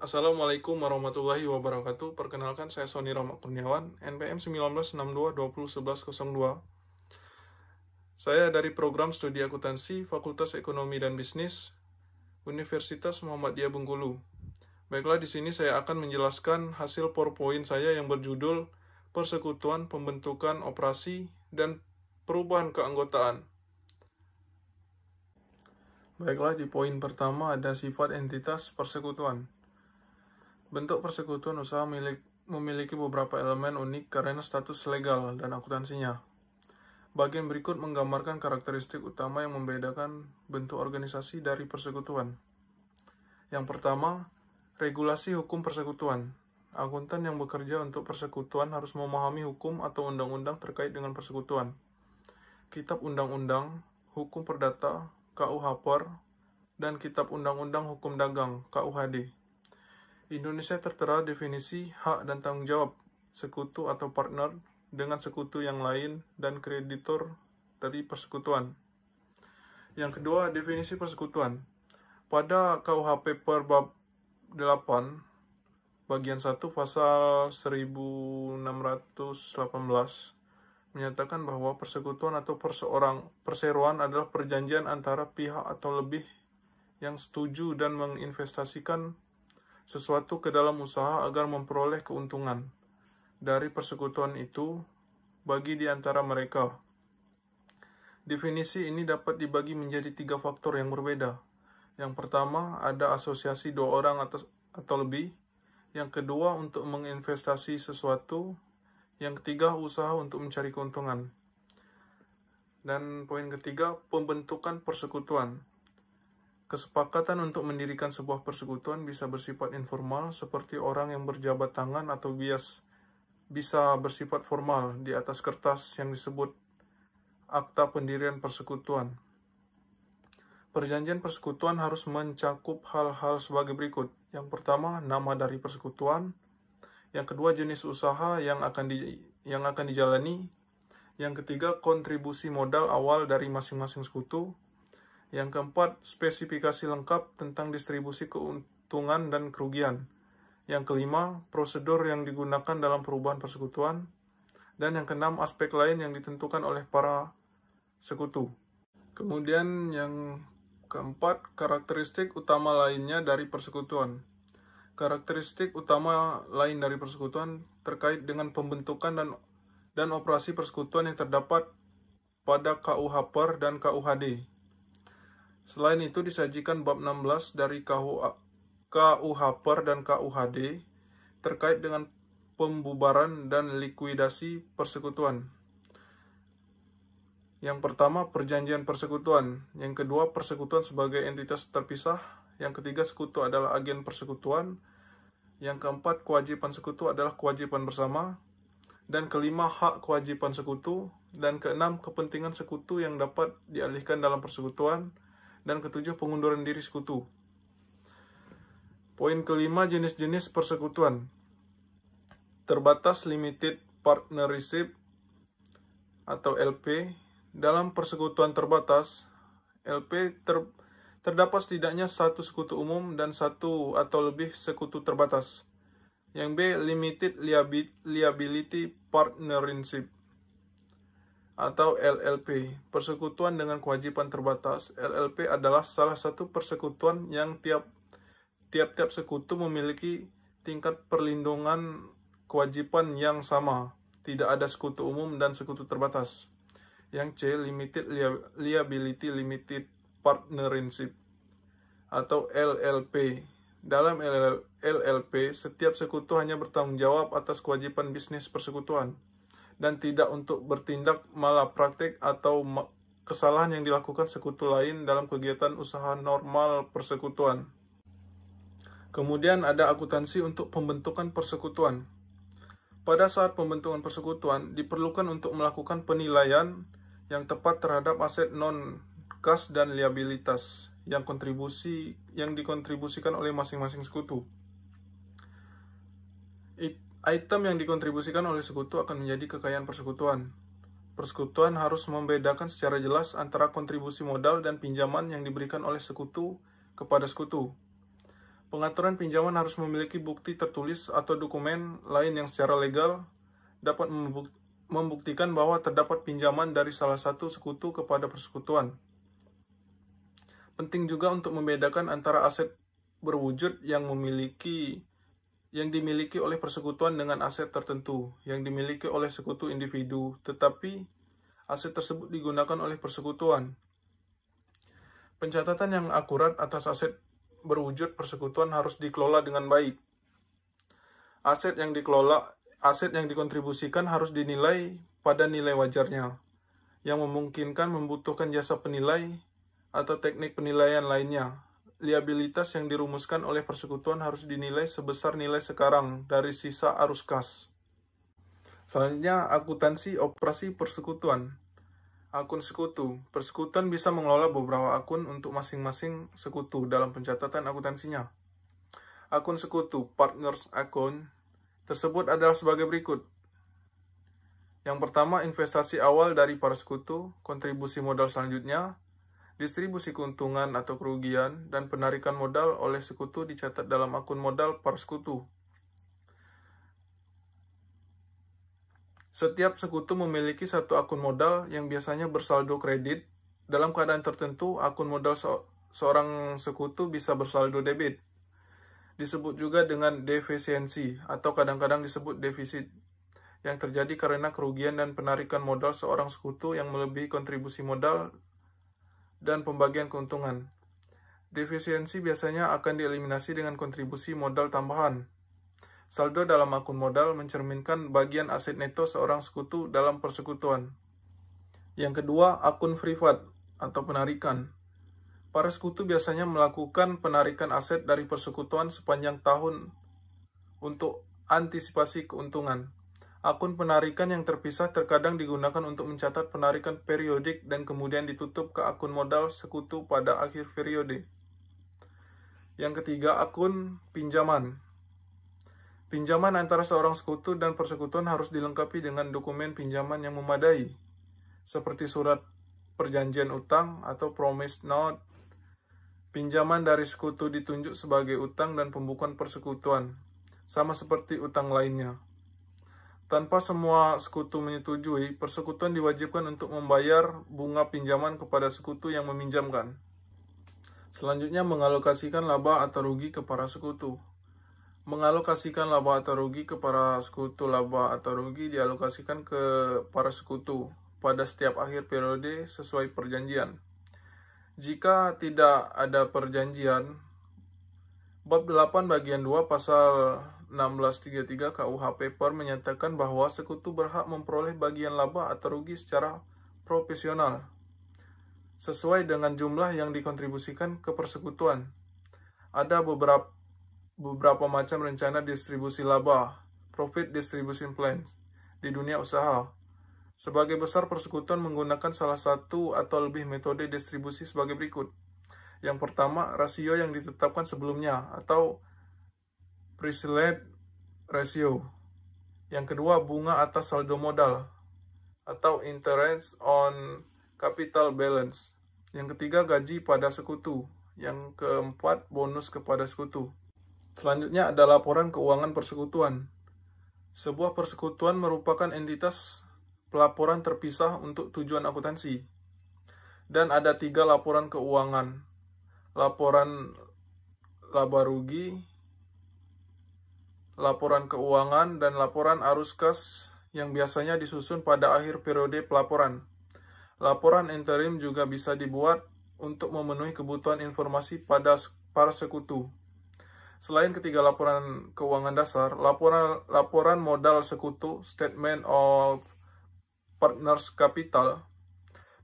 Assalamualaikum warahmatullahi wabarakatuh. Perkenalkan, saya Sony Rama Kurniawan, NPM 1962 Saya dari program studi akuntansi Fakultas Ekonomi dan Bisnis Universitas Muhammadiyah Bengkulu. Baiklah, di sini saya akan menjelaskan hasil PowerPoint saya yang berjudul Persekutuan, Pembentukan Operasi, dan Perubahan Keanggotaan. Baiklah, di poin pertama ada sifat entitas persekutuan. Bentuk persekutuan usaha memiliki beberapa elemen unik karena status legal dan akuntansinya. Bagian berikut menggambarkan karakteristik utama yang membedakan bentuk organisasi dari persekutuan. Yang pertama, regulasi hukum persekutuan. Akuntan yang bekerja untuk persekutuan harus memahami hukum atau undang-undang terkait dengan persekutuan. Kitab Undang-Undang, Hukum Perdata, KUH PER, dan Kitab Undang-Undang Hukum Dagang, KUHD. Indonesia tertera definisi hak dan tanggung jawab sekutu atau partner dengan sekutu yang lain dan kreditor dari persekutuan. Yang kedua, definisi persekutuan. Pada KUHP per bab 8, bagian 1 pasal 1618 menyatakan bahwa persekutuan atau perseroan adalah perjanjian antara pihak atau lebih yang setuju dan menginvestasikan sesuatu ke dalam usaha agar memperoleh keuntungan dari persekutuan itu bagi di antara mereka. Definisi ini dapat dibagi menjadi 3 faktor yang berbeda. Yang pertama, ada asosiasi 2 orang atau lebih. Yang kedua, untuk menginvestasi sesuatu. Yang ketiga, usaha untuk mencari keuntungan. Dan poin ketiga, pembentukan persekutuan. Kesepakatan untuk mendirikan sebuah persekutuan bisa bersifat informal, seperti orang yang berjabat tangan, atau bisa bersifat formal di atas kertas yang disebut Akta Pendirian Persekutuan. Perjanjian persekutuan harus mencakup hal-hal sebagai berikut. Yang pertama, nama dari persekutuan. Yang kedua, jenis usaha yang akan dijalani. Yang ketiga, kontribusi modal awal dari masing-masing sekutu. Yang keempat, spesifikasi lengkap tentang distribusi keuntungan dan kerugian. Yang kelima, prosedur yang digunakan dalam perubahan persekutuan. Dan yang keenam, aspek lain yang ditentukan oleh para sekutu. Kemudian yang keempat, karakteristik utama lainnya dari persekutuan. Karakteristik utama lain dari persekutuan terkait dengan pembentukan dan operasi persekutuan yang terdapat pada KUH PER dan KUHD. Selain itu disajikan bab 16 dari KUH PER dan KUHD terkait dengan pembubaran dan likuidasi persekutuan. Yang pertama, perjanjian persekutuan. Yang kedua, persekutuan sebagai entitas terpisah. Yang ketiga, sekutu adalah agen persekutuan. Yang keempat, kewajiban sekutu adalah kewajiban bersama. Dan kelima, hak kewajiban sekutu. Dan keenam, kepentingan sekutu yang dapat dialihkan dalam persekutuan. Dan ketujuh, pengunduran diri sekutu. Poin kelima, jenis-jenis persekutuan. Terbatas limited partnership atau LP. Dalam persekutuan terbatas, LP terdapat setidaknya satu sekutu umum dan satu atau lebih sekutu terbatas. Yang B, limited liability partnership atau LLP. Persekutuan dengan kewajiban terbatas. LLP adalah salah satu persekutuan yang tiap-tiap sekutu memiliki tingkat perlindungan kewajiban yang sama. Tidak ada sekutu umum dan sekutu terbatas. Yang C, limited liability limited partnership atau LLP. Dalam LLP, setiap sekutu hanya bertanggung jawab atas kewajiban bisnis persekutuan dan tidak untuk bertindak malapraktik atau kesalahan yang dilakukan sekutu lain dalam kegiatan usaha normal persekutuan. Kemudian ada akuntansi untuk pembentukan persekutuan. Pada saat pembentukan persekutuan, diperlukan untuk melakukan penilaian yang tepat terhadap aset non-kas dan liabilitas yang dikontribusikan oleh masing-masing sekutu. Item yang dikontribusikan oleh sekutu akan menjadi kekayaan persekutuan. Persekutuan harus membedakan secara jelas antara kontribusi modal dan pinjaman yang diberikan oleh sekutu kepada sekutu. Pengaturan pinjaman harus memiliki bukti tertulis atau dokumen lain yang secara legal dapat membuktikan bahwa terdapat pinjaman dari salah satu sekutu kepada persekutuan. Penting juga untuk membedakan antara aset berwujud yang dimiliki oleh persekutuan dengan aset tertentu yang dimiliki oleh sekutu individu, tetapi aset tersebut digunakan oleh persekutuan. Pencatatan yang akurat atas aset berwujud persekutuan harus dikelola dengan baik. Aset yang dikontribusikan harus dinilai pada nilai wajarnya, yang memungkinkan membutuhkan jasa penilai atau teknik penilaian lainnya. Liabilitas yang dirumuskan oleh persekutuan harus dinilai sebesar nilai sekarang dari sisa arus kas. Selanjutnya, akuntansi operasi persekutuan. Akun sekutu. Persekutuan bisa mengelola beberapa akun untuk masing-masing sekutu dalam pencatatan akuntansinya. Akun sekutu, partners account, tersebut adalah sebagai berikut. Yang pertama, investasi awal dari para sekutu, kontribusi modal selanjutnya, distribusi keuntungan atau kerugian, dan penarikan modal oleh sekutu dicatat dalam akun modal para sekutu. Setiap sekutu memiliki satu akun modal yang biasanya bersaldo kredit. Dalam keadaan tertentu, akun modal seorang sekutu bisa bersaldo debit. Disebut juga dengan defisiensi atau kadang-kadang disebut defisit, yang terjadi karena kerugian dan penarikan modal seorang sekutu yang melebihi kontribusi modal dan pembagian keuntungan. Defisiensi biasanya akan dieliminasi dengan kontribusi modal tambahan. Saldo dalam akun modal mencerminkan bagian aset neto seorang sekutu dalam persekutuan. Yang kedua, akun privat atau penarikan. Para sekutu biasanya melakukan penarikan aset dari persekutuan sepanjang tahun untuk antisipasi keuntungan. Akun penarikan yang terpisah terkadang digunakan untuk mencatat penarikan periodik dan kemudian ditutup ke akun modal sekutu pada akhir periode. Yang ketiga, akun pinjaman. Pinjaman antara seorang sekutu dan persekutuan harus dilengkapi dengan dokumen pinjaman yang memadai, seperti surat perjanjian utang atau promise note. Pinjaman dari sekutu ditunjuk sebagai utang dan pembukuan persekutuan, sama seperti utang lainnya. Tanpa semua sekutu menyetujui, persekutuan diwajibkan untuk membayar bunga pinjaman kepada sekutu yang meminjamkan. Selanjutnya, mengalokasikan laba atau rugi ke para sekutu. Mengalokasikan laba atau rugi ke para sekutu. Laba atau rugi dialokasikan ke para sekutu pada setiap akhir periode sesuai perjanjian. Jika tidak ada perjanjian, Bab 8 bagian 2 pasal 1633 KUH Paper menyatakan bahwa sekutu berhak memperoleh bagian laba atau rugi secara proporsional sesuai dengan jumlah yang dikontribusikan ke persekutuan. Ada beberapa macam rencana distribusi laba, profit distribution plans, di dunia usaha. Sebagai besar, persekutuan menggunakan salah satu atau lebih metode distribusi sebagai berikut. Yang pertama, rasio yang ditetapkan sebelumnya atau pre-select ratio. Yang kedua, bunga atas saldo modal atau interest on capital balance. Yang ketiga, gaji pada sekutu. Yang keempat, bonus kepada sekutu. Selanjutnya ada laporan keuangan persekutuan. Sebuah persekutuan merupakan entitas pelaporan terpisah untuk tujuan akuntansi. Dan ada 3 laporan keuangan. Laporan laba rugi, laporan keuangan, dan laporan arus kas yang biasanya disusun pada akhir periode pelaporan. Laporan interim juga bisa dibuat untuk memenuhi kebutuhan informasi pada para sekutu. Selain ketiga laporan keuangan dasar, laporan modal sekutu, statement of partners capital,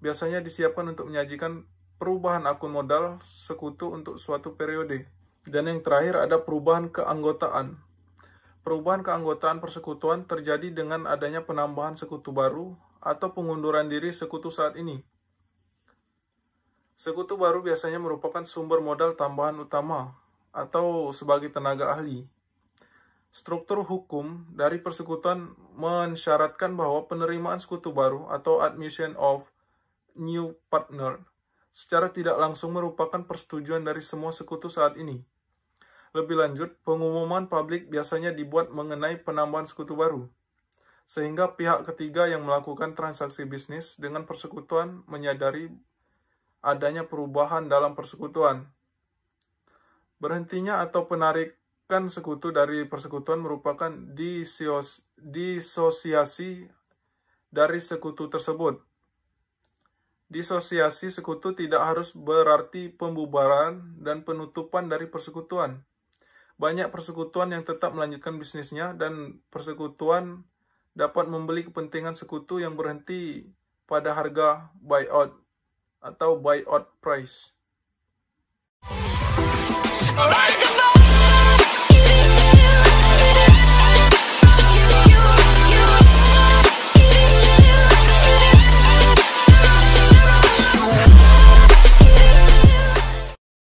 biasanya disiapkan untuk menyajikan perubahan akun modal sekutu untuk suatu periode. Dan yang terakhir ada perubahan keanggotaan. Perubahan keanggotaan persekutuan terjadi dengan adanya penambahan sekutu baru atau pengunduran diri sekutu saat ini. Sekutu baru biasanya merupakan sumber modal tambahan utama atau sebagai tenaga ahli. Struktur hukum dari persekutuan mensyaratkan bahwa penerimaan sekutu baru atau admission of new partner secara tidak langsung merupakan persetujuan dari semua sekutu saat ini. Lebih lanjut, pengumuman publik biasanya dibuat mengenai penambahan sekutu baru, sehingga pihak ketiga yang melakukan transaksi bisnis dengan persekutuan menyadari adanya perubahan dalam persekutuan. Berhentinya atau penarikan sekutu dari persekutuan merupakan disosiasi dari sekutu tersebut. Disosiasi sekutu tidak harus berarti pembubaran dan penutupan dari persekutuan. Banyak persekutuan yang tetap melanjutkan bisnisnya, dan persekutuan dapat membeli kepentingan sekutu yang berhenti pada harga buyout atau buyout price.